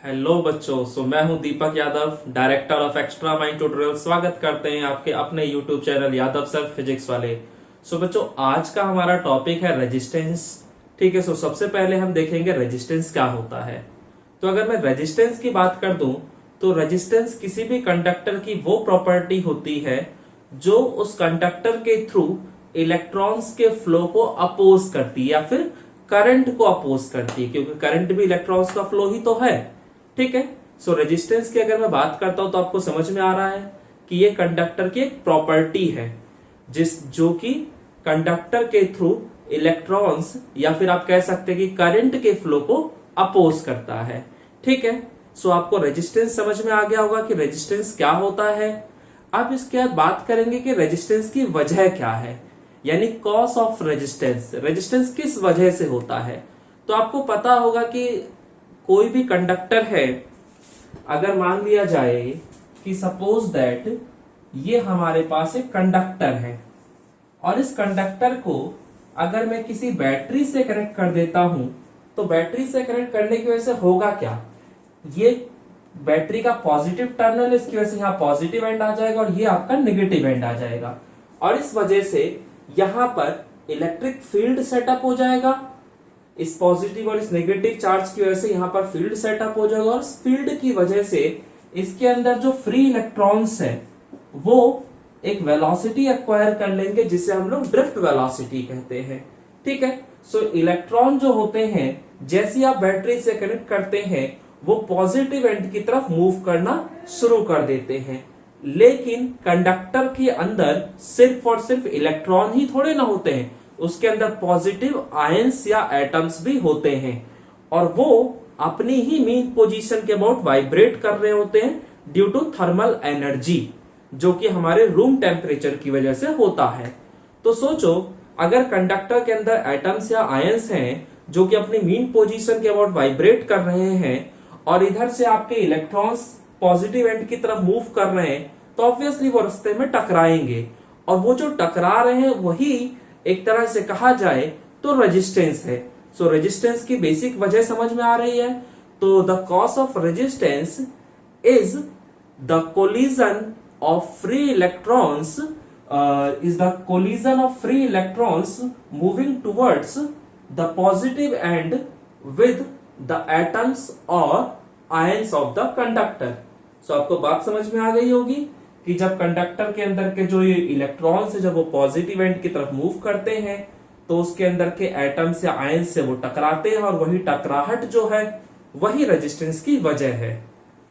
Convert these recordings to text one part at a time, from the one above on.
Hello बच्चों। मैं हूं Deepak Yadav, director of extra mind tutorial. स्वागत करते हैं आपके अपने YouTube channel Yadav sir physics वाले। बच्चों, आज का हमारा टॉपिक है रेजिस्टेंस। ठीक है। सबसे पहले हम देखेंगे रेजिस्टेंस क्या होता है। तो अगर मैं रेजिस्टेंस की बात कर दूं तो रेजिस्टेंस किसी भी कंडक्टर की वो प्रॉपर्टी होती है जो उस कंडक्टर के थ्रू इलेक्ट्रॉन्स के फ्लो को अपोज करती है या फिर करंट को अपोज करती है, क्योंकि करंट भी इलेक्ट्रॉन्स का फ्लो ही तो है। ठीक है। रेजिस्टेंस की अगर मैं बात करता हूं तो आपको समझ में आ रहा है कि ये कंडक्टर की एक प्रॉपर्टी है जो कि कंडक्टर के थ्रू इलेक्ट्रॉन्स या फिर आप कह सकते हैं कि करंट के फ्लो को अपोज करता है। ठीक है। आपको रेजिस्टेंस समझ में आ गया होगा कि रेजिस्टेंस क्या होता है। अब इसके बाद बात करेंगे कि रेजिस्टेंस की वजह क्या है, यानी कॉज ऑफ रेजिस्टेंस। रेजिस्टेंस किस वजह से होता है। तो आपको पता होगा कि कोई भी कंडक्टर है, अगर मान लिया जाए कि सपोज दैट ये हमारे पास एक कंडक्टर है और इस कंडक्टर को अगर मैं किसी बैटरी से कनेक्ट कर देता हूं तो बैटरी से कनेक्ट करने की वजह से होगा क्या, ये बैटरी का पॉजिटिव टर्मिनल, इसकी वजह से यहाँ पॉजिटिव एंड आ जाएगा और ये आपका नेगेटिव एंड आ जाएगा और इस वजह से यहां पर इलेक्ट्रिक फील्ड सेटअप हो जाएगा। इस पॉजिटिव और इस नेगेटिव चार्ज की वजह से यहां पर फील्ड सेटअप हो जाएगा और इस फील्ड की वजह से इसके अंदर जो फ्री इलेक्ट्रॉन्स है वो एक वेलोसिटी एक्वायर कर लेंगे जिसे हम लोग ड्रिफ्ट वेलोसिटी कहते हैं। ठीक है। इलेक्ट्रॉन जो होते हैं जैसे आप बैटरी से कनेक्ट करते हैं वो पॉजिटिव एंड की तरफ मूव करना शुरू कर देते हैं, लेकिन कंडक्टर के अंदर सिर्फ और सिर्फ इलेक्ट्रॉन ही थोड़े ना होते हैं, उसके अंदर पॉजिटिव आयंस या एटम्स भी होते हैं और वो अपनी ही मीन पोजीशन के अबाउट वाइब्रेट कर रहे होते हैं ड्यू टू थर्मल एनर्जी, जो कि हमारे रूम टेम्परेचर की वजह से होता है। तो सोचो, अगर कंडक्टर के अंदर एटम्स या आयंस हैं जो कि अपनी मीन पोजीशन के अबाउट वाइब्रेट कर रहे हैं और इधर से आपके इलेक्ट्रॉन्स पॉजिटिव एंड की तरफ मूव कर रहे हैं, तो ऑब्वियसली वो रास्ते में टकराएंगे और वो जो टकरा रहे हैं वही एक तरह से कहा जाए तो रेजिस्टेंस है। रेजिस्टेंस की बेसिक वजह समझ में आ रही है। तो the cause of resistance is the collision of free electrons moving towards the positive and with the atoms और आयंस ऑफ द कंडक्टर। आपको बात समझ में आ गई होगी कि जब कंडक्टर के अंदर के जो ये इलेक्ट्रॉन्स है जब वो पॉजिटिव एंड की तरफ मूव करते हैं तो उसके अंदर के एटम्स या आयंस से वो टकराते हैं और वही टकराहट जो है वही रेजिस्टेंस की वजह है।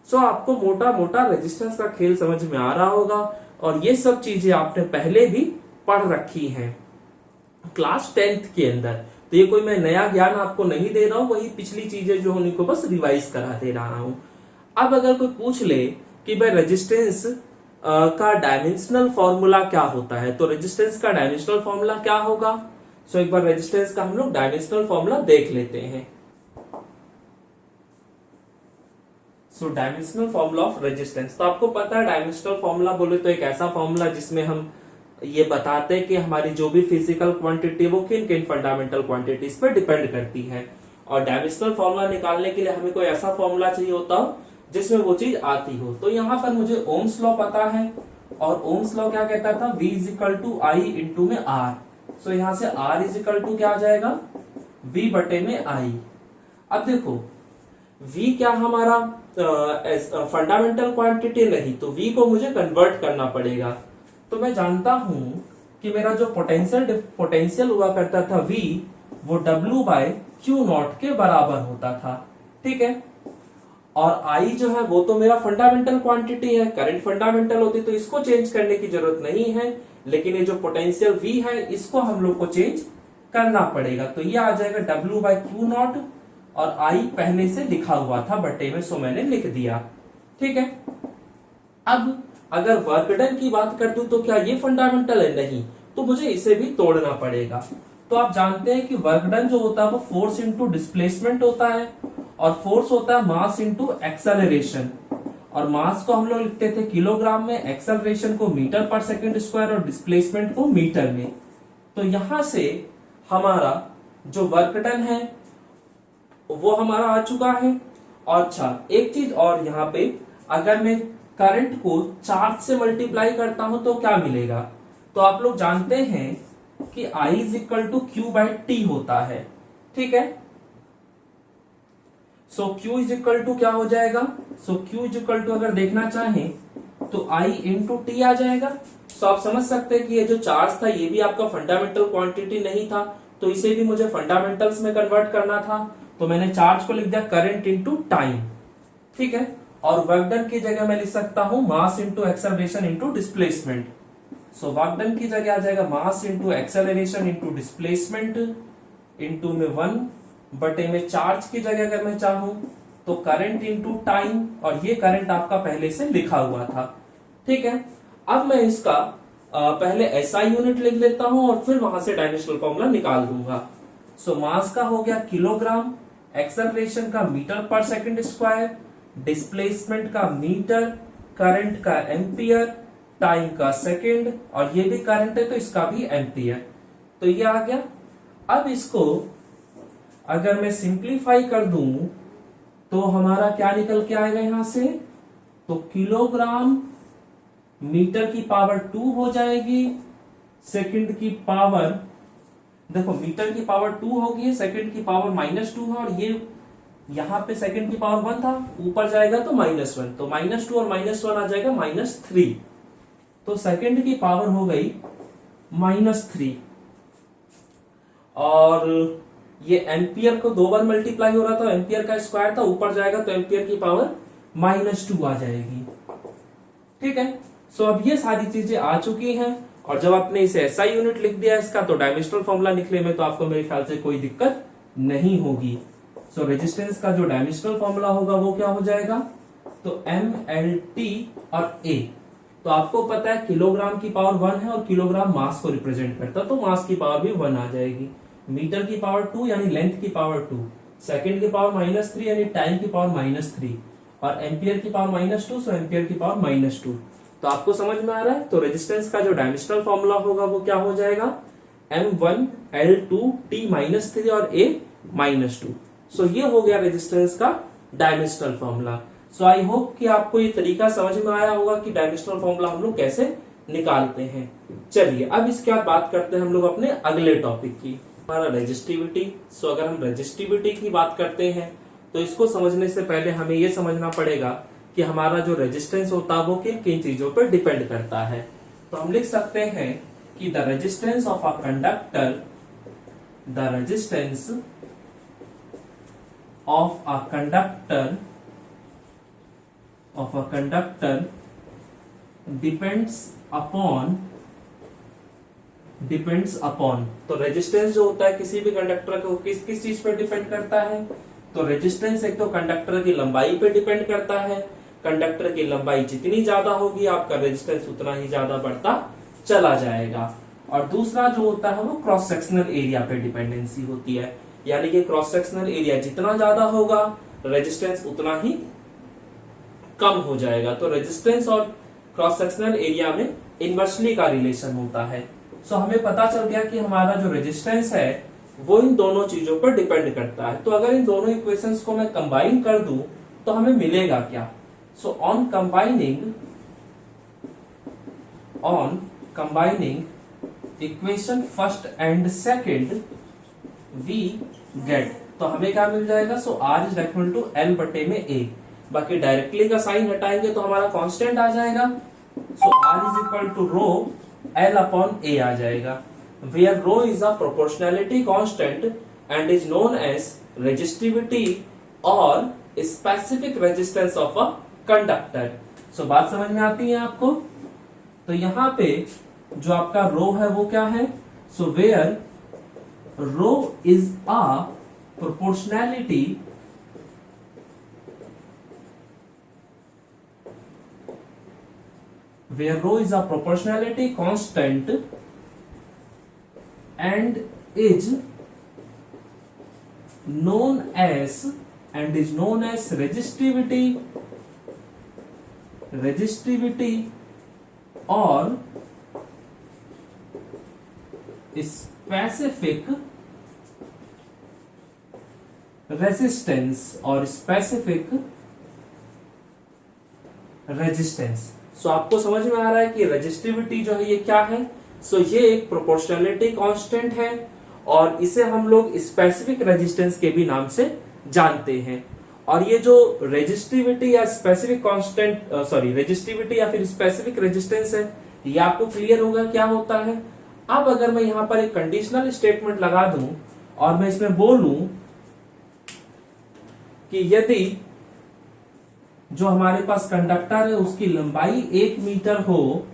आपको मोटा मोटा रेजिस्टेंस का खेल समझ में आ रहा होगा और ये सब चीजें आपने पहले भी पढ़ रखी हैं क्लास 10th के अंदर। तो ये कोई मैं नया ज्ञान आपको नहीं दे रहा हूं, वही पिछली चीजें जो उनको बस रिवाइज करा दे रहा हूं। अब अगर कोई पूछ ले कि भाई रेजिस्टेंस का डायमेंशनल फॉर्मूला क्या होता है, तो रेजिस्टेंस का डायमेंशनल फॉर्मूला क्या होगा। एक बार रेजिस्टेंस का हम लोग डायमेंशनल फॉर्मूला देख लेते हैं। डायमेंशनल फॉर्मूला ऑफ रेजिस्टेंस, तो आपको पता है डायमेंशनल फॉर्मूला बोले तो एक ऐसा फॉर्मूला जिसमें हम ये बताते हैं कि हमारी जो भी फिजिकल क्वांटिटी वो किन किन फंडामेंटल क्वांटिटीज पर डिपेंड करती है और डायमेंशनल फॉर्मूला निकालने के लिए हमें कोई ऐसा फॉर्मूला चाहिए होता हो जिसमें वो चीज आती हो। तो यहाँ पर मुझे ओम्स लॉ पता है और ओम्स लॉ क्या कहता था, V is equal to I into में R। यहाँ से R इजिकल टू क्या आ जाएगा, V बटे में I। अब देखो V क्या हमारा फंडामेंटल क्वांटिटी नहीं, तो V को मुझे कन्वर्ट करना पड़ेगा। तो मैं जानता हूं कि मेरा जो पोटेंशियल हुआ करता था V वो W बाय क्यू नॉट के बराबर होता था। ठीक है। और I जो है वो तो मेरा फंडामेंटल क्वांटिटी है, करंट फंडामेंटल होती तो इसको चेंज करने की जरूरत नहीं है, लेकिन ये जो पोटेंशियल V है इसको हम लोग को चेंज करना पड़ेगा। तो ये आ जाएगा W बाय क्यू नॉट और I पहले से लिखा हुआ था बटे में, सो मैंने लिख दिया। ठीक है। अब अगर वर्क डन की बात कर दूं तो क्या ये फंडामेंटल है, नहीं, तो मुझे इसे भी तोड़ना पड़ेगा। तो आप जानते हैं कि वर्क डन जो होता है वो फोर्स इंटू डिस्प्लेसमेंट होता है और फोर्स होता है मास इंटू एक्सेलरेशन, और मास को हम लोग लिखते थे किलोग्राम में, एक्सेलरेशन को मीटर पर सेकंड स्क्वायर और डिस्प्लेसमेंट को मीटर में। तो यहां से हमारा जो वर्क डन है वो हमारा आ चुका है और अच्छा एक चीज और यहाँ पे, अगर मैं करंट को चार्ज से मल्टीप्लाई करता हूं तो क्या मिलेगा? तो आप लोग जानते हैं कि I is equal to Q by T होता है, ठीक है। So Q is equal to क्या हो जाएगा? So Q is equal to अगर देखना चाहें तो I इंटू टी आ जाएगा। तो आप समझ सकते हैं कि ये जो चार्ज था ये भी आपका फंडामेंटल क्वांटिटी नहीं था, तो इसे भी मुझे फंडामेंटल्स में कन्वर्ट करना था, तो मैंने चार्ज को लिख दिया करंट इंटू टाइम, ठीक है। और वर्क डन की जगह मैं लिख सकता हूं mass into acceleration into displacement. So work done की जगह आ जाएगा mass into acceleration into displacement into में 1 बटे में चार्ज की जगह अगर मैं चाहूं तो करंट इंटू टाइम, और ये करंट आपका पहले से लिखा हुआ था, ठीक है। अब मैं इसका पहले एसआई यूनिट लिख लेता हूं और फिर वहां से डायमेंशनल फॉर्मूला निकाल दूंगा। सो मास का हो गया किलोग्राम, एक्सेलरेशन का मीटर पर सेकंड स्क्वायर, डिस्प्लेसमेंट का मीटर, करंट का एम्पियर, टाइम का सेकंड, और ये भी करंट है तो इसका भी एम्पियर। तो ये आ गया। अब इसको अगर मैं सिंप्लीफाई कर दूं तो हमारा क्या निकल के आएगा यहां से? तो किलोग्राम मीटर की पावर 2 हो जाएगी, सेकंड की पावर, देखो मीटर की पावर 2 होगी, सेकंड की पावर -2 है, और ये यहां पे सेकंड की पावर 1 था, ऊपर जाएगा तो -1, तो -2 और -1 आ जाएगा -3, तो सेकंड की पावर हो गई -3। और ये एम्पियर को 2 बार मल्टीप्लाई हो रहा था, एम्पियर का स्क्वायर था, ऊपर जाएगा तो एम्पियर की पावर -2 आ जाएगी, ठीक है। सो अब ये सारी चीजें आ चुकी हैं, और जब आपने इसे एसआई यूनिट लिख दिया इसका, तो डायमेंशनल फॉर्मूला निकले में तो आपको मेरे ख्याल से कोई दिक्कत नहीं होगी। सो रेजिस्टेंस का जो डायमेंशनल फॉर्मूला होगा वो क्या हो जाएगा? तो MLT और A, तो आपको पता है किलोग्राम की पावर 1 है और किलोग्राम मास को रिप्रेजेंट करता है, तो मास की पावर भी 1 आ जाएगी। मीटर की पावर 2 यानी लेंथ की पावर 2, सेकंड की पावर -3 यानी टाइम की पावर -3, और एम्पियर की पावर -2, सो एम्पियर की पावर -2। तो आपको समझ में आ रहा है? तो रेजिस्टेंस का जो डायमेंशनल फॉर्मूला होगा वो क्या हो जाएगा? M1L2T -3 और A -2। सो ये हो गया रेजिस्टेंस का dimensional formula. So I hope कि आपको ये तरीका समझ में आया होगा कि डायमेंशनल फॉर्मूला हम लोग कैसे निकालते हैं। चलिए अब इसके बाद बात करते हैं हम लोग अपने अगले टॉपिक की, हमारा रेजिस्टिविटी। सो अगर हम रेजिस्टिविटी की बात करते हैं तो इसको समझने से पहले हमें यह समझना पड़ेगा कि हमारा जो रेजिस्टेंस होता है वो किन किन चीजों पर डिपेंड करता है। तो हम लिख सकते हैं कि the resistance of a conductor, the resistance of a conductor depends upon. तो रेजिस्टेंस जो होता है किसी भी कंडक्टर को किस किस चीज पर डिपेंड करता है? तो रेजिस्टेंस एक तो कंडक्टर की लंबाई पे डिपेंड करता है, कंडक्टर की लंबाई जितनी ज्यादा होगी आपका रेजिस्टेंस उतना ही ज्यादा बढ़ता चला जाएगा। और दूसरा जो होता है वो क्रॉस सेक्शनल एरिया पे डिपेंडेंसी होती है, यानी कि क्रॉस सेक्शनल एरिया जितना ज्यादा होगा रेजिस्टेंस उतना ही कम हो जाएगा। तो रेजिस्टेंस और क्रॉस सेक्शनल एरिया में इनवर्सली का रिलेशन होता है। सो हमें पता चल गया कि हमारा जो रेजिस्टेंस है वो इन दोनों चीजों पर डिपेंड करता है। तो अगर इन दोनों इक्वेशंस को मैं कंबाइन कर दूं तो हमें मिलेगा क्या? So on combining equation first and second we get, तो हमें क्या मिल जाएगा? So R is equal to L बटे में A, बाकी डायरेक्टली का साइन हटाएंगे तो हमारा कांस्टेंट आ जाएगा। So R is equal to rho L upon A आ जाएगा, where rho is a proportionality constant and is known as resistivity or specific resistance of a conductor। So बात समझ में आती है आपको? तो यहाँ पे जो आपका रो है वो क्या है? So where rho is a proportionality constant and is known as resistivity or specific resistance और स्पेसिफिक रेजिस्टेंस। सो आपको समझ में आ रहा है कि रेजिस्टिविटी जो है ये क्या है। सो ये एक प्रोपोर्शनैलिटी कांस्टेंट है और इसे हम लोग स्पेसिफिक रेजिस्टेंस के भी नाम से जानते हैं। और ये जो रेजिस्टिविटी या स्पेसिफिक कांस्टेंट रेजिस्टिविटी या फिर स्पेसिफिक रेजिस्टेंस है, ये आपको क्लियर होगा क्या होता है। अब अगर मैं यहां पर एक कंडीशनल स्टेटमेंट लगा दूं और मैं इसमें बोलूं कि यदि जो हमारे पास कंडक्टर है उसकी लंबाई 1 मीटर हो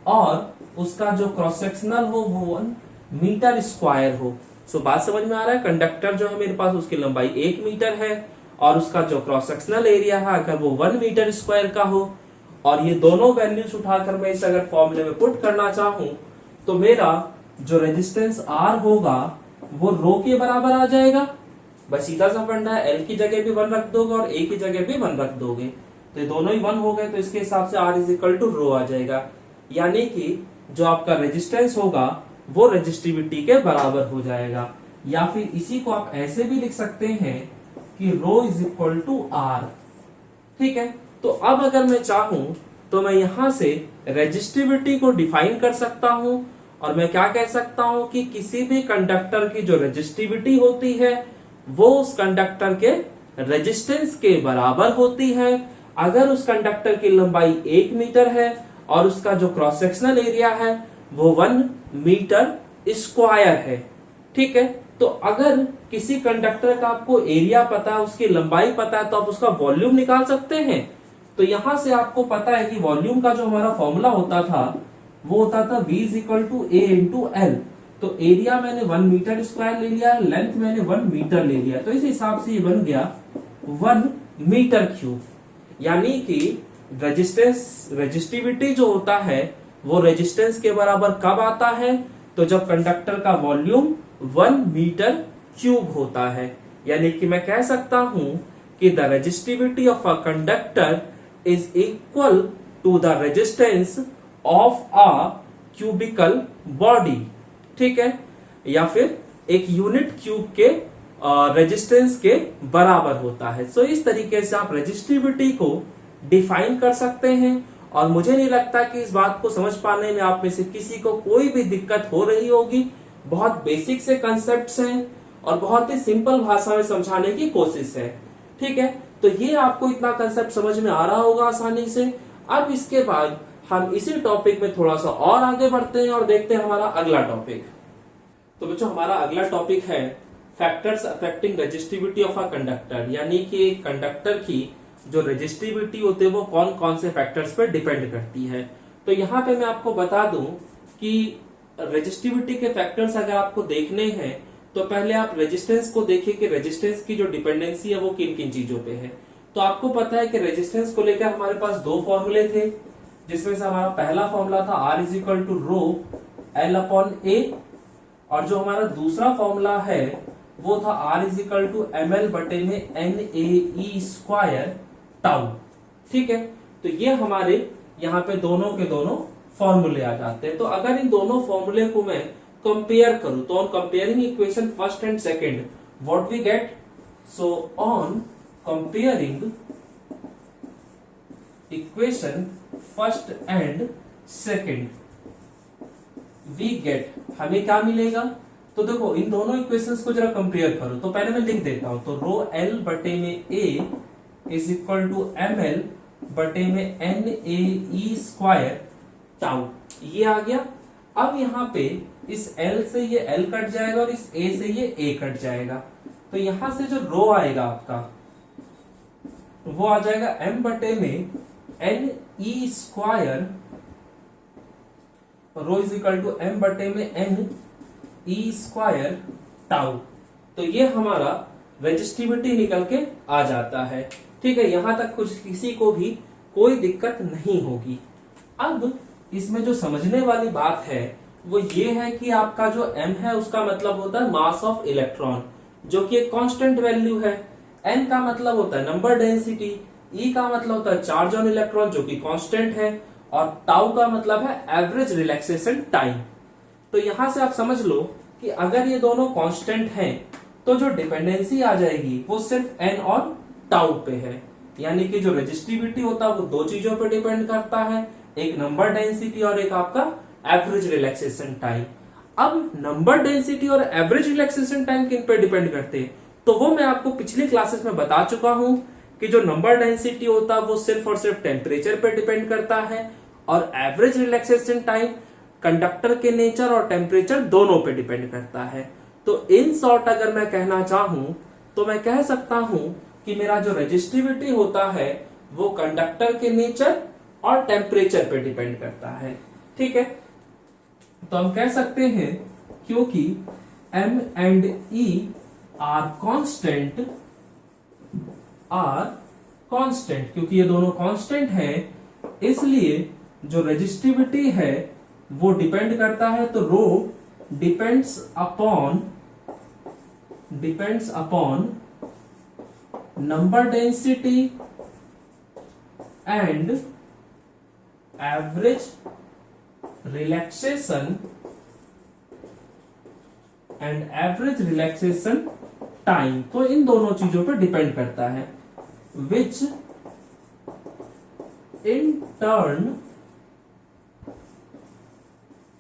और उसका जो क्रॉस सेक्शनल हो वो 1 मीटर स्क्वायर हो। सो बात समझ में आ रहा है। कंडक्टर जो है मेरे पास उसकी लंबाई 1 मीटर है और उसका जो क्रॉस सेक्शनल एरिया है अगर वो 1 मीटर स्क्वायर का हो और ये दोनों वैल्यूज उठाकर मैं इसे अगर फॉर्मूले में पुट करना चाहूं तो मेरा जो रेजिस्टेंस R होगा वो रो के बराबर आ जाएगा। बस सीधा सा फंडा है, L की जगह भी 1 रख दोगे और A की जगह भी 1 रख दोगे तो दोनों ही 1 हो गए, तो इसके हिसाब से R इज इक्वल टू रो आ जाएगा। यानी कि जो आपका रेजिस्टेंस होगा वो रेजिस्टिविटी के बराबर हो जाएगा। या फिर इसी को आप ऐसे भी लिख सकते हैं कि रो इज इक्वल टू R। ठीक है, तो अब अगर मैं चाहूं तो मैं यहां से रेजिस्टिविटी को डिफाइन कर सकता हूं और मैं क्या कह सकता हूं कि किसी भी कंडक्टर की जो रेजिस्टिविटी होती है वो उस कंडक्टर के रेजिस्टेंस के बराबर होती है अगर उस कंडक्टर की लंबाई 1 मीटर है और उसका जो क्रॉस सेक्शनल एरिया है वो 1 मीटर स्क्वायर है। ठीक है, तो अगर किसी कंडक्टर का आपको एरिया पता है, उसकी लंबाई पता है, तो आप उसका वॉल्यूम निकाल सकते हैं। तो यहां से आपको पता है कि वॉल्यूम का जो हमारा फॉर्मूला होता था वो होता था V is equal to A into L. तो एरिया मैंने 1 मीटर स्क्वायर ले लिया, लेंथ मैंने 1 मीटर ले लिया, तो इस हिसाब से ये बन गया 1 मीटर क्यूब। यानी कि रेजिस्टिविटी जो होता है वो रेजिस्टेंस के बराबर कब आता है, तो जब कंडक्टर का वॉल्यूम 1 मीटर क्यूब होता है। यानी कि मैं कह सकता हूं कि the resistivity of a conductor is equal to the resistance of a cubical body. ठीक है, या फिर एक यूनिट क्यूब के रेजिस्टेंस के बराबर होता है। सो इस तरीके से आप रेजिस्टिविटी को डिफाइन कर सकते हैं और मुझे नहीं लगता कि इस बात को समझ पाने में आप में से किसी को कोई भी दिक्कत हो रही होगी। बहुत बेसिक से कंसेप्ट्स हैं और बहुत ही सिंपल भाषा में समझाने की कोशिश है। ठीक है, तो ये आपको इतना कंसेप्ट समझ में आ रहा होगा आसानी से। अब इसके बाद हम इसी टॉपिक में थोड़ा सा और आगे बढ़ते हैं और देखते हैं हमारा अगला टॉपिक। तो बच्चों हमारा अगला टॉपिक है factors affecting resistivity of a conductor. यानी कि कंडक्टर की जो रेजिस्टिविटी होती है वो कौन कौन से फैक्टर्स पर डिपेंड करती है। तो यहाँ पे मैं आपको बता दूं कि रेजिस्टिविटी के फैक्टर्स अगर आपको देखने हैं तो पहले आप रेजिस्टेंस को देखिए कि रेजिस्टेंस की जो डिपेंडेंसी है वो किन किन चीजों पे है। तो आपको पता है कि रेजिस्टेंस को लेकर हमारे पास 2 फॉर्मूले थे, जिसमें से हमारा पहला फॉर्मूला था R is equal to rho L upon A और जो हमारा दूसरा फॉर्मूला है वो था R is equal to ML बटे में NAE स्क्वायर टाउ। ठीक है, तो ये हमारे यहाँ पे दोनों के दोनों फॉर्मूले आ जाते हैं। तो अगर इन दोनों फॉर्मूले को मैं कंपेयर करूं तो on comparing equation first and second what we get, so on comparing equation first and second we get, हमें क्या मिलेगा। तो देखो इन दोनों इक्वेशंस को जरा कंपेयर करो। तो पहले मैं लिख देता हूं, तो रो L बटे में A is equal to ML बटे में NAE स्क्वायर टाउ, ये आ गया। अब यहाँ पे इस L से ये L कट जाएगा और इस A से ये A कट जाएगा, तो यहां से जो रो आएगा आपका वो आ जाएगा M बटे में NE square, rho is equal to M बटे में NE स्क्वायर टाउ। तो ये हमारा रेजिस्टिविटी निकल के आ जाता है। ठीक है, यहां तक कुछ किसी को भी कोई दिक्कत नहीं होगी। अब इसमें जो समझने वाली बात है वो ये है कि आपका जो M है उसका मतलब होता है मास ऑफ इलेक्ट्रॉन, जो कि एक कांस्टेंट वैल्यू है। N का मतलब होता है नंबर डेंसिटी, E का मतलब होता है चार्ज ऑन इलेक्ट्रॉन जो कि कांस्टेंट है, और टाउ का मतलब है एवरेज रिलैक्सेशन टाइम। तो यहां से आप समझ लो कि अगर ये दोनों कांस्टेंट हैं तो जो डिपेंडेंसी आ जाएगी वो सिर्फ एन और टाउ पे है। यानी कि जो रेजिस्टिविटी होता है वो दो चीजों पे डिपेंड करता है, एक नंबर डेंसिटी और एक आपका एवरेज रिलैक्सेशन टाइम। अब नंबर डेंसिटी और एवरेज रिलैक्सेशन टाइम किन पे डिपेंड करते हैं, तो वो मैं आपको पिछली क्लासेस में बता चुका हूं कि जो नंबर डेंसिटी होता है वो सिर्फ और सिर्फ टेम्परेचर पे डिपेंड करता है, और एवरेज रिलैक्सेशन टाइम कंडक्टर के नेचर और टेम्परेचर दोनों पे डिपेंड करता है। तो इन शॉर्ट अगर मैं कहना चाहूं तो मैं कह सकता हूं कि मेरा जो रेजिस्टिविटी होता है वो कंडक्टर के नेचर और टेम्परेचर पे डिपेंड करता है। ठीक है, तो हम कह सकते हैं क्योंकि M and E are constant, क्योंकि ये दोनों कांस्टेंट हैं, इसलिए जो रेजिस्टिविटी है वो डिपेंड करता है। तो rho depends upon number density and average relaxation time. तो इन दोनों चीजों पर डिपेंड करता है, which in turn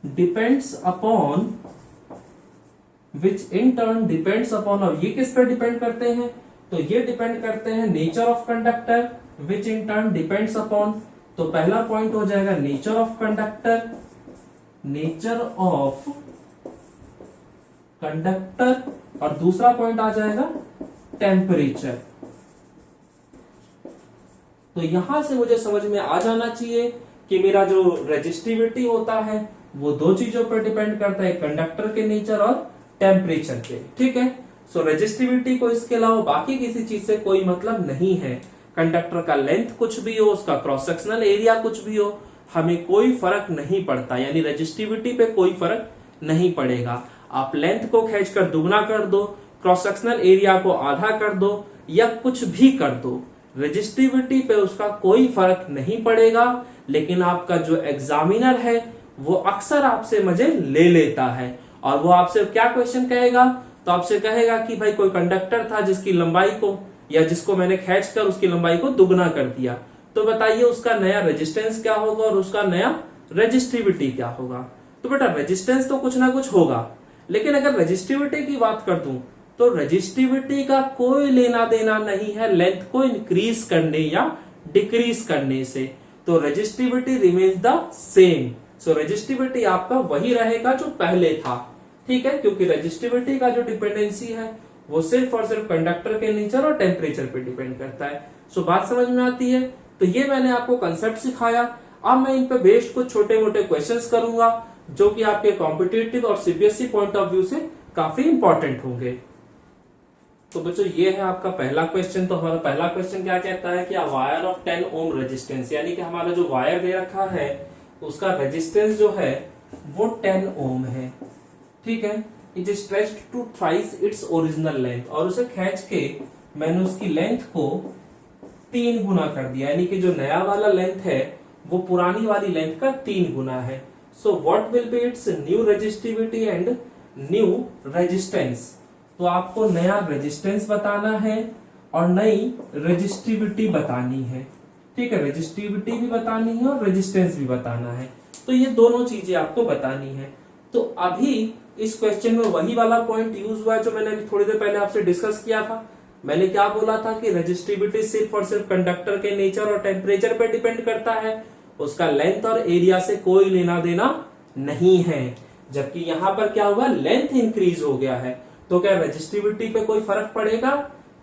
depends upon और ये किस पर डिपेंड करते हैं, तो ये डिपेंड करते हैं nature of conductor, which in turn depends upon. तो पहला पॉइंट हो जाएगा नेचर ऑफ कंडक्टर, और दूसरा पॉइंट आ जाएगा टेम्परेचर। तो यहां से मुझे समझ में आ जाना चाहिए कि मेरा जो रेजिस्टिविटी होता है वो दो चीजों पर डिपेंड करता है, कंडक्टर के नेचर और टेम्परेचर पे। ठीक है, सो रेजिस्टिविटी को इसके अलावा बाकी किसी चीज से कोई मतलब नहीं है। कंडक्टर का लेंथ कुछ भी हो, उसका क्रॉस सेक्शनल एरिया कुछ भी हो, हमें कोई फर्क नहीं पड़ता, यानी रेजिस्टिविटी पे कोई फर्क नहीं पड़ेगा। आप लेंथ को खींचकर दुगना कर दो, क्रॉस सेक्शनल एरिया को आधा कर दो, या कुछ भी कर दो, रेजिस्टिविटी पे उसका कोई फर्क नहीं पड़ेगा। लेकिन आपका जो एग्जामिनर है वो अक्सर आपसे मजे ले लेता है, और वो आपसे क्या क्वेश्चन कहेगा, तो आपसे कहेगा कि भाई कोई कंडक्टर था जिसकी लंबाई को, या जिसको मैंने खींचकर उसकी लंबाई को दुगना कर दिया, तो बताइए उसका नया रेजिस्टेंस क्या होगा और उसका नया रेजिस्टिविटी क्या होगा। तो बेटा रेजिस्टेंस तो कुछ ना कुछ होगा, लेकिन अगर रेजिस्टिविटी की बात कर दूं तो रेजिस्टिविटी का कोई लेना देना नहीं है लेंथ को इंक्रीज करने या डिक्रीज करने से। तो resistivity remains the same. So resistivity आपका वही रहेगा जो पहले था। ठीक है, क्योंकि रेजिस्टिविटी का जो डिपेंडेंसी है वो सिर्फ और सिर्फ कंडक्टर के नेचर और टेम्परेचर पे डिपेंड करता है। सो बात समझ में आती है। तो ये मैंने आपको कंसेप्ट सिखाया। अब मैं इन पे बेस्ड कुछ छोटे मोटे क्वेश्चंस करूंगा जो कि आपके कॉम्पिटिटिव और सीबीएसई पॉइंट ऑफ व्यू से काफी इंपॉर्टेंट होंगे। तो बच्चों ये है आपका पहला क्वेश्चन। तो हमारा पहला क्वेश्चन क्या कहता है कि a wire of 10 ohm resistance, यानी कि हमारा जो वायर दे रखा है उसका रेजिस्टेंस जो है वो 10 ओम है। ठीक है, it is stretched to thrice its original length, और उसे खींच के मैंने उसकी लेंथ को 3 गुना कर दिया, यानी कि जो नया वाला लेंथ है वो पुरानी वाली लेंथ का 3 गुना है। So what will be it's new resistivity and new resistance. तो आपको नया रेजिस्टेंस बताना है और नई रेजिस्टिविटी बतानी है। ठीक है, रेजिस्टिविटी भी बतानी है और रेजिस्टेंस भी बताना है। तो ये दोनों चीजें आपको बतानी है। तो अभी इस क्वेश्चन में वही वाला पॉइंट यूज हुआ है जो मैंने थोड़ी देर पहले आपसे डिस्कस किया था। मैंने क्या बोला था कि रेजिस्टिविटी सिर्फ और सिर्फ कंडक्टर के नेचर और टेम्परेचर पे डिपेंड करता है, उसका लेंथ और एरिया से कोई लेना देना नहीं है। जबकि यहां पर क्या हुआ, लेंथ इंक्रीज हो गया है, तो क्या रेजिस्टिविटी पे कोई फर्क पड़ेगा,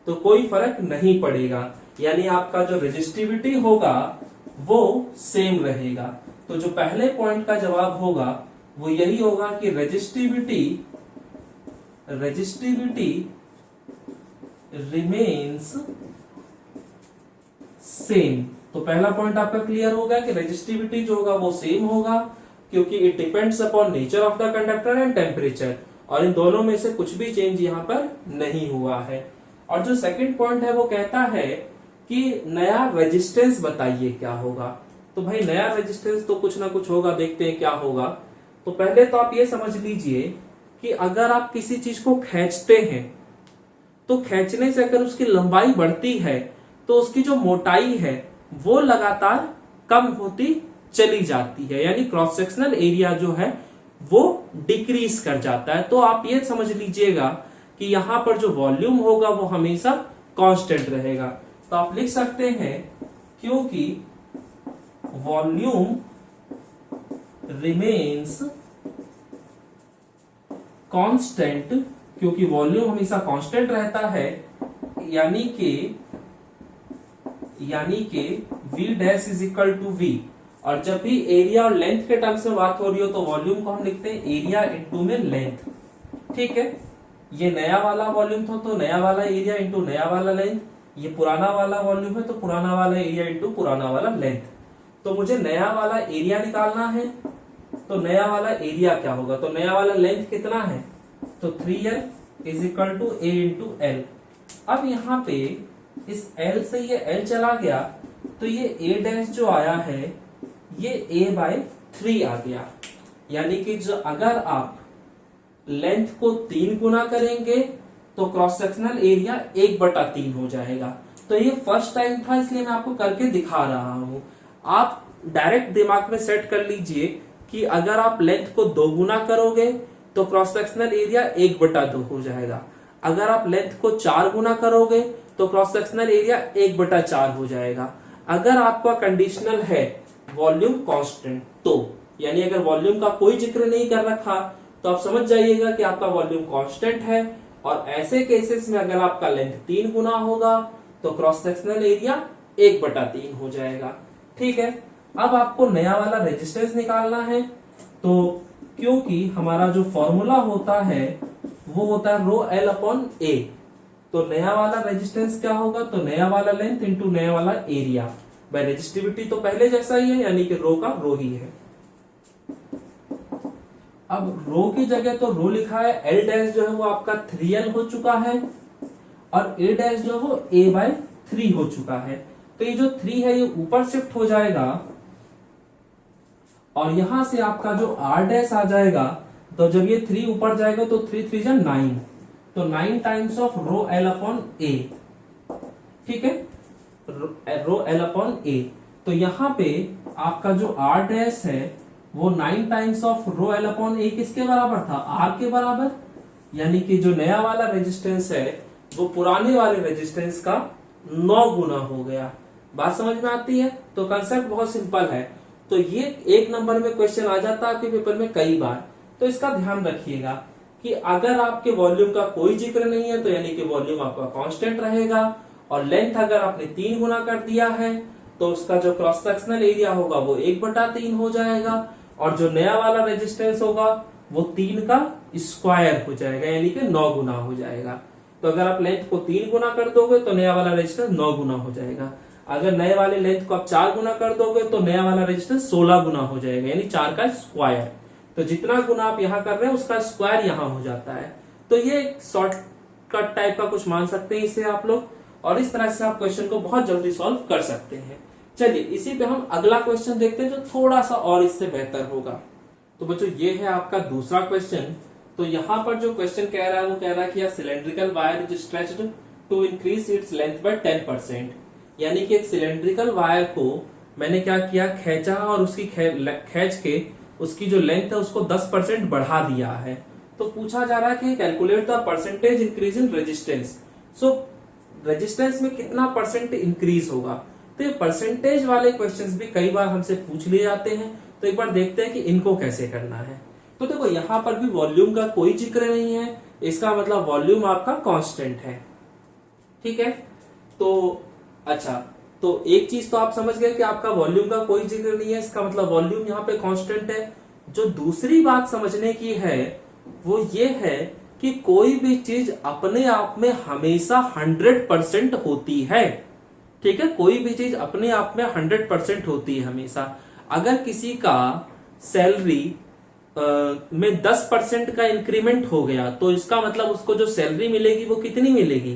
तो कोई फर्क नहीं पड़ेगा। यानी आपका जो रेजिस्टिविटी होगा वो सेम रहेगा। तो जो पहले पॉइंट का जवाब होगा वो यही होगा कि रेजिस्टिविटी रिमेन्स सेम। तो पहला पॉइंट आपका क्लियर होगा कि रेजिस्टिविटी जो होगा वो सेम होगा, क्योंकि it depends upon nature of the conductor and temperature, और इन दोनों में से कुछ भी चेंज यहाँ पर नहीं हुआ है। और जो सेकंड पॉइंट है वो कहता है कि नया रेजिस्टेंस बताइए क्या होगा। तो भाई नया रेजिस्टेंस तो कुछ ना कुछ होगा, देखते हैं क्या होगा। तो पहले तो आप ये समझ लीजिए कि अगर आप किसी चीज को खींचते हैं तो खींचने से अगर उसकी लंबाई बढ़ती है तो उसकी जो मोटाई है वो लगातार कम होती चली जाती है, यानी क्रॉस सेक्शनल एरिया जो है वो डिक्रीज कर जाता है। तो आप ये समझ लीजिएगा कि यहां पर जो वॉल्यूम होगा वो हमेशा कांस्टेंट रहेगा। तो आप लिख सकते हैं क्योंकि वॉल्यूम रिमेन्स कांस्टेंट, क्योंकि वॉल्यूम हमेशा कांस्टेंट रहता है, यानी कि V dash is equal to V। और जब भी एरिया और लेंथ के टर्म्स में बात हो रही हो तो वॉल्यूम को हम लिखते हैं एरिया इंटू में लेंथ। ठीक है, ये नया वाला वॉल्यूम था तो नया वाला एरिया इंटू नया वाला लेंथ, ये पुराना वाला वॉल्यूम है तो पुराना वाला एरिया इंटू पुराना वाला लेंथ। तो मुझे नया वाला एरिया निकालना है, तो नया वाला एरिया क्या होगा, तो नया वाला लेंथ कितना है, तो 3L is equal to A into L। अब यहाँ पे इस L से ये L चला गया तो ये A डैश जो आया है ये A बाय 3 आ गया, यानी कि जो अगर आप लेंथ को 3 गुना करेंगे तो क्रॉस सेक्शनल एरिया 1/3 हो जाएगा। तो ये फर्स्ट टाइम था इसलिए मैं आपको करके दिखा रहा हूं। आप डायरेक्ट दिमाग में सेट कर लीजिए कि अगर आप लेंथ को 2 गुना करोगे तो क्रॉस सेक्शनल एरिया 1/2 हो जाएगा। अगर आप लेंथ को 4 गुना करोगे तो क्रॉस सेक्शनल एरिया 1/4 हो जाएगा। अगर आपका कंडीशनल है वॉल्यूम कांस्टेंट, तो यानी अगर वॉल्यूम का कोई जिक्र नहीं कर रखा तो आप समझ जाइएगा कि आपका वॉल्यूम कांस्टेंट है। और ऐसे केसेस में अगर आपका लेंथ 3 गुना होगा तो क्रॉस सेक्शनल एरिया 1/3 हो जाएगा। ठीक है, अब आपको नया वाला रेजिस्टेंस निकालना है, तो क्योंकि हमारा जो फॉर्मूला होता है वो होता है रो एल अपॉन ए, तो नया वाला रेजिस्टेंस क्या होगा, तो नया वाला लेंथ इंटू नया वाला एरिया बाय रेजिस्टिविटी तो पहले जैसा ही है, यानी कि रो का रो ही है। अब रो की जगह तो रो लिखा है, एल डैश जो है वो आपका 3L हो चुका है और ए डैश जो है वो A बाय 3 हो चुका है। तो ये जो 3 है ये ऊपर शिफ्ट हो जाएगा और यहां से आपका जो R डैश आ जाएगा, तो जब ये 3 ऊपर जाएगा तो 3 3 जा 9, तो 9 times of rho l upon a. ठीक है, रो एल अपॉन ए। तो यहां पे आपका जो R डैश है वो 9 times of rho l upon a किसके बराबर था, R के बराबर, यानी कि जो नया वाला रेजिस्टेंस है वो पुराने वाले रेजिस्टेंस का 9 गुना हो गया। बात समझ में आती है? तो कंसेप्ट बहुत सिंपल है। तो ये 1 नंबर में क्वेश्चन आ जाता है आपके पेपर में कई बार, तो इसका ध्यान रखिएगा कि अगर आपके वॉल्यूम का कोई जिक्र नहीं है तो यानी कि वॉल्यूम आपका कांस्टेंट रहेगा, और लेंथ अगर आपने 3 गुना कर दिया है तो उसका जो क्रॉस सेक्शनल एरिया होगा वो 1/3 हो जाएगा, और जो नया वाला रेजिस्टेंस होगा वो 3 का स्क्वायर हो जाएगा, यानी कि 9 गुना हो जाएगा। तो अगर आप लेंथ को 3 गुना कर दोगे तो नया वाला रेजिस्टेंस 9 गुना हो जाएगा। अगर नए वाले लेंथ को आप 4 गुना कर दोगे तो नया वाला रेजिस्टेंस 16 गुना हो जाएगा, यानी 4 का स्क्वायर। तो जितना गुना आप यहाँ कर रहे हैं उसका स्क्वायर यहाँ हो जाता है। तो ये एक शॉर्टकट टाइप का कुछ मान सकते हैं इसे आप लोग, और इस तरह से आप क्वेश्चन को बहुत जल्दी सॉल्व कर सकते हैं। चलिए इसी पे हम अगला क्वेश्चन देखते हैं जो थोड़ा सा और इससे बेहतर होगा। तो बच्चों ये है आपका दूसरा क्वेश्चन। तो यहाँ पर जो क्वेश्चन कह रहा है वो कह रहा है कि cylindrical wire is stretched to increase its length by 10%, यानी कि एक सिलेंड्रिकल वायर को मैंने क्या किया, खींचा और उसकी खींच के उसकी जो लेंथ है उसको 10% बढ़ा दिया है। तो पूछा जा रहा है कि calculate the percentage increase in resistance. So resistance में कितना परसेंट इंक्रीज होगा। तो ये परसेंटेज वाले क्वेश्चंस भी कई बार हमसे पूछ लिए जाते हैं, तो एक बार देखते हैं कि इनको कैसे करना है। तो देखो यहाँ पर भी वॉल्यूम का कोई जिक्र नहीं है, इसका मतलब वॉल्यूम आपका कांस्टेंट है। ठीक है, तो अच्छा, तो एक चीज तो आप समझ गए कि आपका वॉल्यूम का कोई जिक्र नहीं है, इसका मतलब वॉल्यूम यहाँ पे कांस्टेंट है। जो दूसरी बात समझने की है वो ये है कि कोई भी चीज अपने आप में हमेशा 100% होती है। ठीक है, कोई भी चीज अपने आप में 100% होती है हमेशा। अगर किसी का सैलरी में 10% का इंक्रीमेंट हो गया तो इसका मतलब उसको जो सैलरी मिलेगी वो कितनी मिलेगी,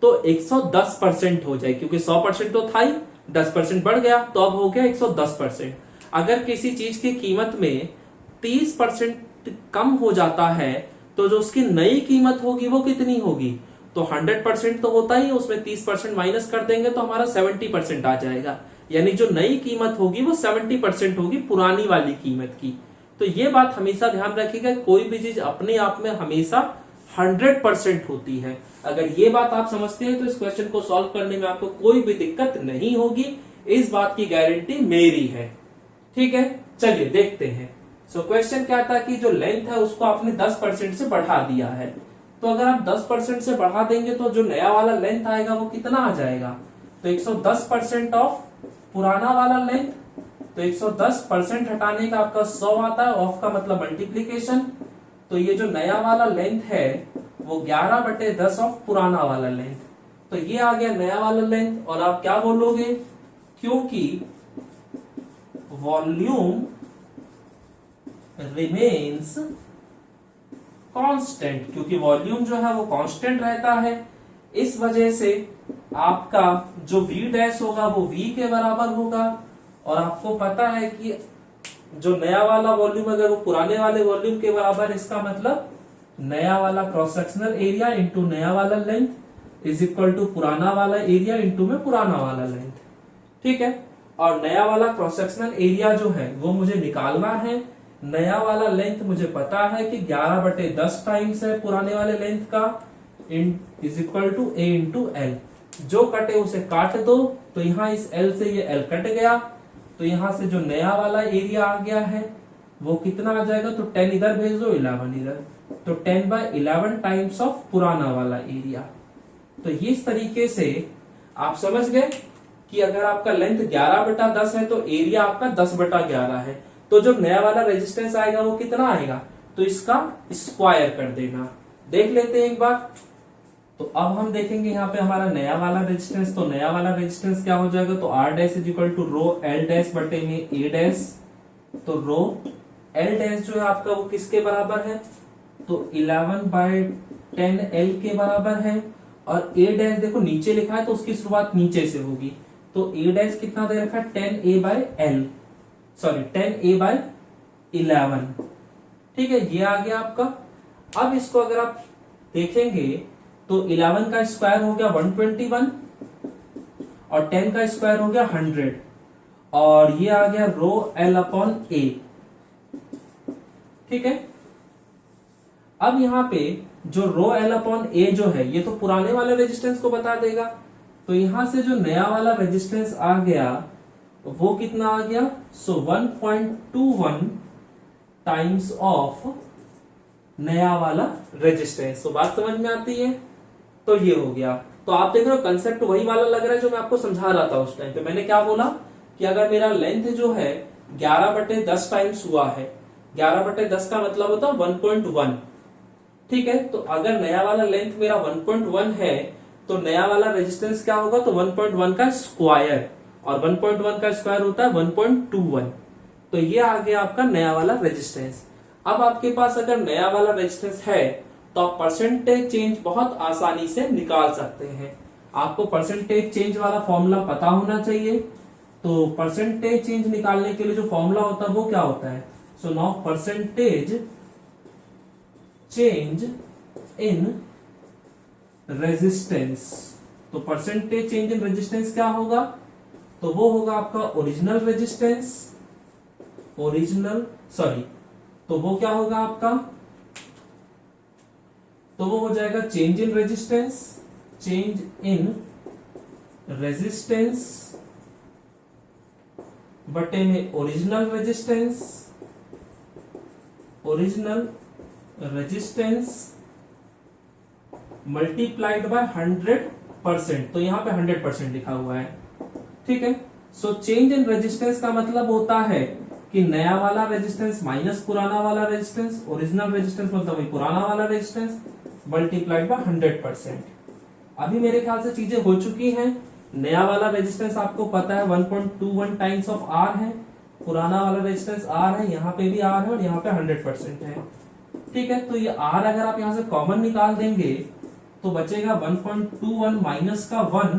तो 110% हो जाए, क्योंकि 100% तो था ही, 10% बढ़ गया तो अब हो गया 110%। अगर किसी चीज की कीमत में 30% कम हो जाता है तो जो उसकी नई कीमत होगी वो कितनी होगी, तो 100% तो होता ही है, उसमें 30% माइनस कर देंगे तो हमारा 70% आ जाएगा। यानी जो नई कीमत होगी वो 70% होगी पुरानी वाली कीमत की। तो ये बात हमेशा ध्यान रखिएगा, कोई भी चीज अपने आप में हमेशा 100% होती है। अगर ये बात आप समझते हैं तो इस क्वेश्चन को सॉल्व करने में आपको कोई भी दिक्कत नहीं होगी, इस बात की गारंटी मेरी है। ठीक है, चलिए देखते हैं। सो क्वेश्चन क्या था कि जो लेंथ है उसको आपने 10% से बढ़ा दिया है। तो अगर आप 10% से बढ़ा देंगे तो जो नया वाला लेंथ आएगा वो कितना आ जाएगा? तो 110% ऑफ पुराना वाला लेंथ। तो 110% हटाने का आपका 100 आता है, ऑफ का मतलब मल्टीप्लीकेशन। तो ये जो नया वाला लेंथ है वो 11/10 ऑफ पुराना वाला लेंथ। तो ये आ गया नया वाला लेंथ। और आप क्या बोलोगे? क्योंकि वॉल्यूम रिमेन्स कांस्टेंट, क्योंकि वॉल्यूम जो है वो कांस्टेंट रहता है, इस वजह से आपका जो v डैश होगा वो v के बराबर होगा। और आपको पता है कि जो नया वाला वॉल्यूम अगर वो पुराने वाले वॉल्यूम के बराबर, इसका मतलब नया वाला क्रॉस सेक्शनल एरिया इंटू नया वाला लेंथ इज इक्वल टू पुराना वाला एरिया इंटू में पुराना वाला लेंथ। ठीक है, और नया वाला क्रॉस सेक्शनल एरिया जो है वो मुझे निकालना है। नया वाला लेंथ मुझे पता है कि 11/10 टाइम्स है पुराने वाले लेंथ का, is equal to a into L. जो कटे उसे काट दो, तो यहाँ इस l से ये l कट गया, तो यहां से जो नया वाला एरिया आ गया है वो कितना आ जाएगा? तो 10 इधर भेज दो, 11 इधर, तो 10/11 टाइम्स ऑफ पुराना वाला एरिया। तो इस तरीके से आप समझ गए कि अगर आपका लेंथ 11/10 है तो एरिया आपका 10/11 है। तो जो नया वाला रेजिस्टेंस आएगा वो कितना आएगा? तो इसका स्क्वायर कर देना। देख लेते हैं एक बार। तो अब हम देखेंगे यहाँ पे हमारा नया वाला रेजिस्टेंस। तो नया वाला रेजिस्टेंस क्या हो जाएगा? तो R dash is equal to rho L dash बटे में A डैश। तो रो L डैश जो है आपका वो किसके बराबर है? तो 11/10 L के बराबर है। और A डैश देखो नीचे लिखा है तो उसकी शुरुआत नीचे से होगी। तो A डैश कितना दे रखा है? 10A/L, sorry 10A/11। ठीक है, ये आ गया आपका। अब इसको अगर आप देखेंगे तो 11 का स्क्वायर हो गया 121 और 10 का स्क्वायर हो गया 100 और ये आ गया रो L/A। ठीक है, अब यहां पे जो रो L/A जो है ये तो पुराने वाले रेजिस्टेंस को बता देगा। तो यहां से जो नया वाला रेजिस्टेंस आ गया वो कितना आ गया? सो 1.21 टाइम्स ऑफ नया वाला रेजिस्टेंस। तो बात समझ में आती है? तो ये हो गया। तो आप देख रहे हो कंसेप्ट वही वाला लग रहा है जो मैं आपको समझा रहा था उस टाइम पे। मैंने क्या बोला कि अगर मेरा लेंथ जो है 11/10 टाइम्स हुआ है, 11/10 का मतलब होता है 1.1। ठीक है, तो अगर नया वाला लेंथ मेरा 1.1 है तो नया वाला रेजिस्टेंस क्या होगा? तो 1.1 का स्क्वायर, और 1.1 का स्क्वायर होता है 1.21। तो ये आ गया आपका नया वाला रेजिस्टेंस। अब आपके पास अगर नया वाला रेजिस्टेंस है तो आप परसेंटेज चेंज बहुत आसानी से निकाल सकते हैं। आपको परसेंटेज चेंज वाला फॉर्मूला पता होना चाहिए। तो परसेंटेज चेंज निकालने के लिए जो फॉर्मूला होता है वो क्या होता है? So now percentage change in resistance. तो परसेंटेज चेंज इन रेजिस्टेंस क्या होगा? तो वो होगा आपका ओरिजिनल रेजिस्टेंस, तो वो क्या होगा आपका? तो वो हो जाएगा change in resistance, change in resistance बटे में ओरिजिनल रेजिस्टेंस मल्टीप्लाइड बाय 100%। तो यहां पे 100% लिखा हुआ है। ठीक है, सो चेंज इन रेजिस्टेंस का मतलब होता है कि नया वाला रेजिस्टेंस माइनस पुराना वाला रेजिस्टेंस, ओरिजिनल रेजिस्टेंस मतलब वही पुराना वाला रेजिस्टेंस मल्टीप्लाइड बाय 100%। अभी मेरे ख्याल से चीजें हो चुकी हैं। नया वाला रेजिस्टेंस आपको पता है 1.21 टाइम्स ऑफ R है, पुराना वाला रेजिस्टेंस R है, यहाँ पे भी R है और यहाँ पे 100% है। ठीक है, तो ये R अगर आप यहाँ से कॉमन निकाल देंगे तो बचेगा 1.21 माइनस का 1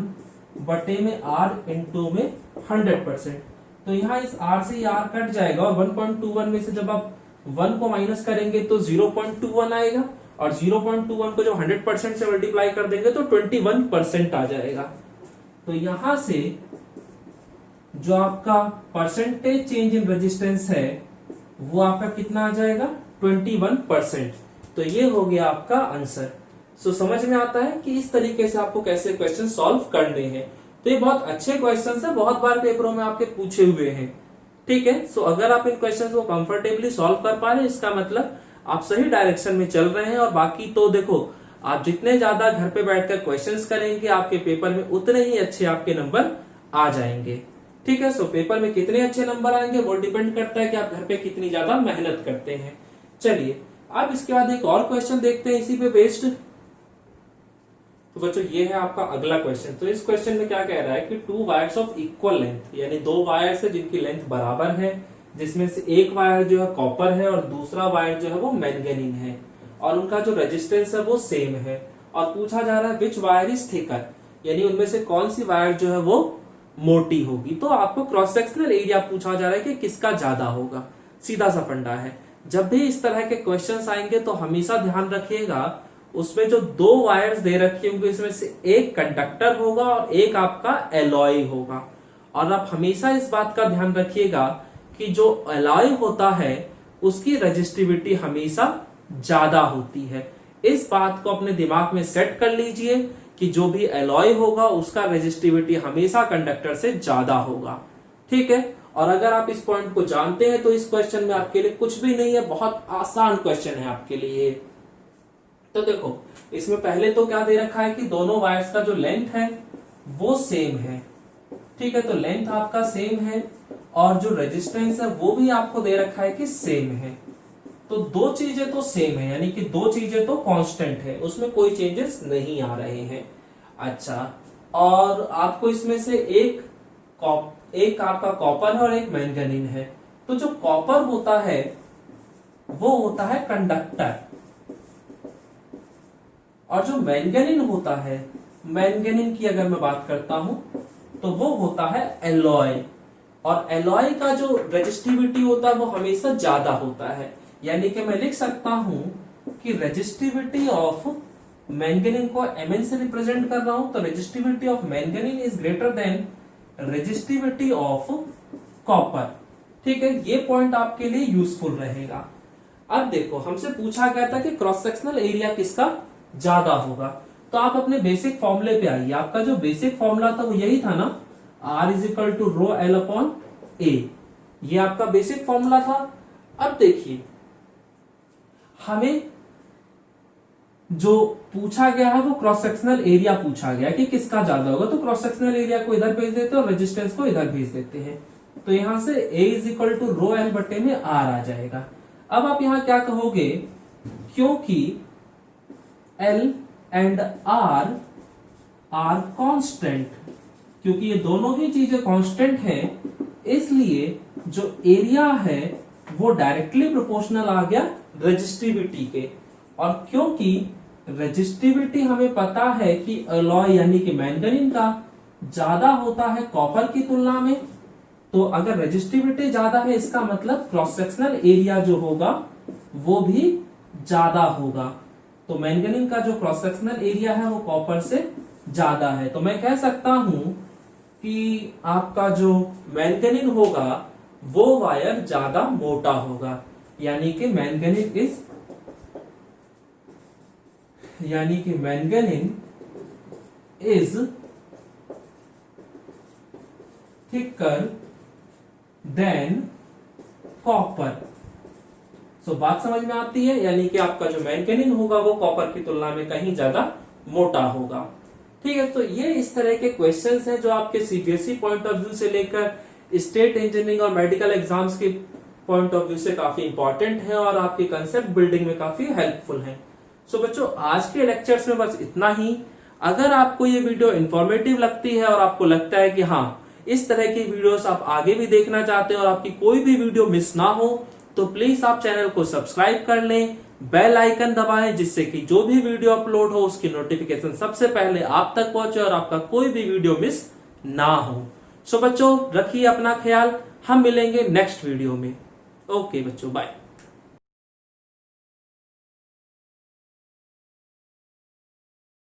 बटे में R इंटू में 100%। तो यहाँ इस R से ये R कट जाएगा और 1.21 में से जब आप 1 को माइनस करेंगे तो 0.21 आएगा और 0.21 को जब 100% से मल्टीप्लाई कर देंगे तो 21% आ जाएगा। तो यहां से जो आपका परसेंटेज चेंज इन रेजिस्टेंस है वो आपका कितना आ जाएगा, 21%। तो ये हो गया आपका आंसर। सो समझ में आता है कि इस तरीके से आपको कैसे क्वेश्चन सॉल्व करने हैं। तो ये बहुत अच्छे क्वेश्चन है, बहुत बार पेपरों में आपके पूछे हुए हैं। ठीक है, सो अगर आप इन क्वेश्चन को कंफर्टेबली सॉल्व कर पा रहे हैं, इसका मतलब आप सही डायरेक्शन में चल रहे हैं। और बाकी तो देखो, आप जितने ज्यादा घर पे बैठकर क्वेश्चंस करेंगे आपके पेपर में उतने ही अच्छे आपके नंबर आ जाएंगे। ठीक है, सो पेपर में कितने अच्छे नंबर आएंगे वो डिपेंड करता है कि आप घर पे कितनी ज्यादा मेहनत करते हैं। चलिए अब इसके बाद एक और क्वेश्चन देखते हैं इसी पे बेस्ड। तो बच्चों ये है आपका अगला क्वेश्चन। तो इस क्वेश्चन में क्या कह रहा है कि 2 वायर्स ऑफ इक्वल लेंथ, यानी 2 वायर्स है जिनकी लेंथ बराबर है, जिसमें से एक वायर जो है कॉपर है और दूसरा वायर जो है वो मैंगनीन है, और उनका जो रेजिस्टेंस है वो सेम है। और पूछा जा रहा है विच वायर इज थिकर, यानी उनमें से कौन सी वायर जो है वो मोटी होगी। तो आपको क्रॉस सेक्शनल एरिया पूछा जा रहा है कि किसका ज्यादा होगा। सीधा सा फंडा है, जब भी इस तरह के क्वेश्चंस आएंगे तो हमेशा ध्यान रखिएगा उसमें जो 2 वायर्स दे रखी होंगी इसमें से एक कंडक्टर होगा और एक आपका एलॉय होगा। और आप हमेशा इस बात का ध्यान रखिएगा कि जो एलॉय होता है उसकी रेजिस्टिविटी हमेशा ज्यादा होती है। इस बात को अपने दिमाग में सेट कर लीजिए कि जो भी एलॉय होगा उसका रेजिस्टिविटी हमेशा कंडक्टर से ज्यादा होगा। ठीक है, और अगर आप इस पॉइंट को जानते हैं तो इस क्वेश्चन में आपके लिए कुछ भी नहीं है, बहुत आसान क्वेश्चन है आपके लिए। तो देखो इसमें पहले तो क्या दे रखा है कि दोनों वायर्स का जो लेंथ है वो सेम है। ठीक है, तो लेंथ आपका सेम है और जो रेजिस्टेंस है वो भी आपको दे रखा है कि सेम है। तो 2 चीजें तो सेम है, यानी कि 2 चीजें तो कांस्टेंट है, उसमें कोई चेंजेस नहीं आ रहे हैं। अच्छा, और आपको इसमें से एक आपका कॉपर है और एक मैंगनीन है। तो जो कॉपर होता है वो होता है कंडक्टर, और जो मैंगनीन होता है, मैंगनीन की अगर मैं बात करता हूं तो वो होता है एलॉय। और एलॉय का जो रेजिस्टिविटी होता है वो हमेशा ज्यादा होता है, यानी कि मैं लिख सकता हूं कि रेजिस्टिविटी ऑफ मैंगनीन को Mn से रिप्रेजेंट कर रहा हूं, तो resistivity of manganin is greater than resistivity of copper. ठीक है, ये पॉइंट आपके लिए यूजफुल रहेगा। अब देखो हमसे पूछा गया था कि क्रॉस सेक्शनल एरिया किसका ज्यादा होगा, तो आप अपने बेसिक फॉर्मूले पे आइए। आपका जो बेसिक फॉर्मूला था वो यही था ना, R equal to rho l upon a, ये आपका बेसिक फॉर्मूला था। अब देखिए हमें जो पूछा गया है वो क्रॉस सेक्शनल एरिया पूछा गया कि किसका ज्यादा होगा, तो क्रॉस सेक्शनल एरिया को इधर भेज देते हैं और रेजिस्टेंस को इधर भेज देते हैं। तो यहां से A is equal to rho L बटे में R आ जाएगा। अब आप यहां क्या कहोगे, क्योंकि L and R are constant, क्योंकि ये दोनों ही चीजें कांस्टेंट हैं, इसलिए जो एरिया है वो डायरेक्टली प्रोपोर्शनल आ गया रेजिस्टिविटी के। और क्योंकि रेजिस्टिविटी हमें पता है कि अलॉय यानी कि मैंगनीन का ज्यादा होता है कॉपर की तुलना में, तो अगर रेजिस्टिविटी ज्यादा है इसका मतलब क्रॉस सेक्शनल एरिया जो होगा वो भी ज्यादा होगा। तो मैंगनीन का जो क्रॉस सेक्शनल एरिया है वो कॉपर से ज्यादा है। तो मैं कह सकता हूं कि आपका जो मैंगनीन होगा वो वायर ज्यादा मोटा होगा, यानी कि manganin is thicker than copper. So बात समझ में आती है, यानी कि आपका जो मैंगनीन होगा वो कॉपर की तुलना में कहीं ज्यादा मोटा होगा। ठीक है, तो ये इस तरह के क्वेश्चंस हैं जो आपके सीबीएसई पॉइंट ऑफ व्यू से लेकर स्टेट इंजीनियरिंग और मेडिकल एग्जाम्स के पॉइंट ऑफ व्यू से काफी इंपॉर्टेंट है और आपकी कंसेप्ट बिल्डिंग में काफी हेल्पफुल है। सो बच्चों आज के लेक्चर्स में बस इतना ही। अगर आपको ये वीडियो इंफॉर्मेटिव लगती है और आपको लगता है कि हाँ इस तरह की वीडियोस आप आगे भी देखना चाहते हैं और आपकी कोई भी वीडियो मिस ना हो, तो प्लीज आप चैनल को सब्सक्राइब कर लें, बेल आइकन दबाएं, जिससे कि जो भी वीडियो अपलोड हो उसकी नोटिफिकेशन सबसे पहले आप तक पहुंचे और आपका कोई भी वीडियो मिस ना हो। सो बच्चों रखिए अपना ख्याल, हम मिलेंगे नेक्स्ट वीडियो में। ओके बच्चों, बाय।